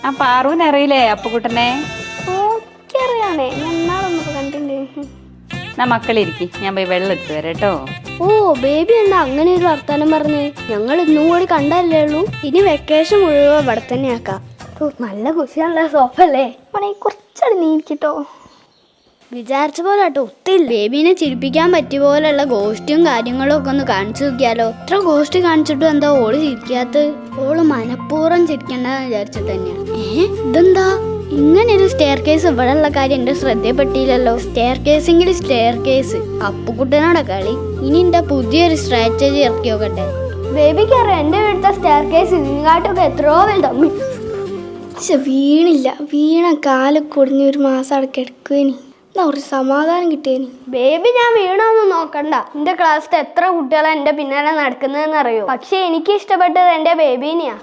ആ പാറുവിന് അറിയില്ലേ അപ്പുകുട്ടനെ? അറിയാമേ, എന്നാളൊന്നും കണ്ടില്ലേ. എന്നാ മക്കളിരിക്കും, ഞാൻ പോയി വെള്ളം എടുത്തു വരാം കേട്ടോ. ഓ ബേബി എന്താ അങ്ങനെ ഒരു വർത്താനം പറഞ്ഞ്? ഞങ്ങൾ ഇന്നും കൂടി കണ്ടല്ലേ ഉള്ളൂ. ഇനി വെക്കേഷൻ മുഴുവൻ ഇവിടെ തന്നെ ആക്കാം. നല്ല കുശിയാണല്ലോ സോഫ അല്ലേ? കുറച്ചടി നീക്കിട്ടോ. വിചാരിച്ച പോലെ കേട്ടോ ഒത്തില്ല. ബേബീനെ ചിരിപ്പിക്കാൻ പറ്റിയ പോലെയുള്ള ഗോഷ്ടിയും കാര്യങ്ങളും ഒക്കെ ഒന്ന് കാണിച്ചു നോക്കിയാലോ. ഇത്ര ഗോഷ്ടി കാണിച്ചിട്ടും എന്താ ഓള് ചിരിക്കാത്ത? ഓള് മനഃപൂർവ്വം ചിരിക്കണ്ടെന്ന് വിചാരിച്ചിട്ട് തന്നെയാണ്. ഇതെന്താ ഇങ്ങനെ ഒരു സ്റ്റെയർ കേസ് ഇവിടെ ഉള്ള കാര്യം എന്റെ ശ്രദ്ധയപ്പെട്ടില്ലല്ലോ. സ്റ്റെയർ കേസെങ്കിൽ സ്റ്റെയർ കേസ്, അപ്പുകുട്ടനോടെ കളി. ഇനി എന്റെ പുതിയൊരു സ്ട്രാറ്റജി ഇറക്കി നോക്കട്ടെ. ബേബിക്ക് അറിയാം എന്റെ വീട്ടിലെ സ്റ്റെയർ കേസ് ഇതിനെക്കാട്ടൊക്കെ എത്രയോ വലുതമ്മി. പക്ഷെ വീണില്ല. വീണ കാല് കുടിഞ്ഞ് ഒരു മാസം അവിടെ കിടക്കുവേനി. എന്നാ ഒരു സമാധാനം കിട്ടിയേനി. ബേബി ഞാൻ വീണൊന്നും നോക്കണ്ട. എന്റെ ക്ലാസ്സിൽ എത്ര കുട്ടികളാണ് എന്റെ പിന്നാലെ നടക്കുന്നതെന്ന് അറിയോ. പക്ഷെ എനിക്ക് ഇഷ്ടപ്പെട്ടത് എന്റെ ബേബീനെയാ.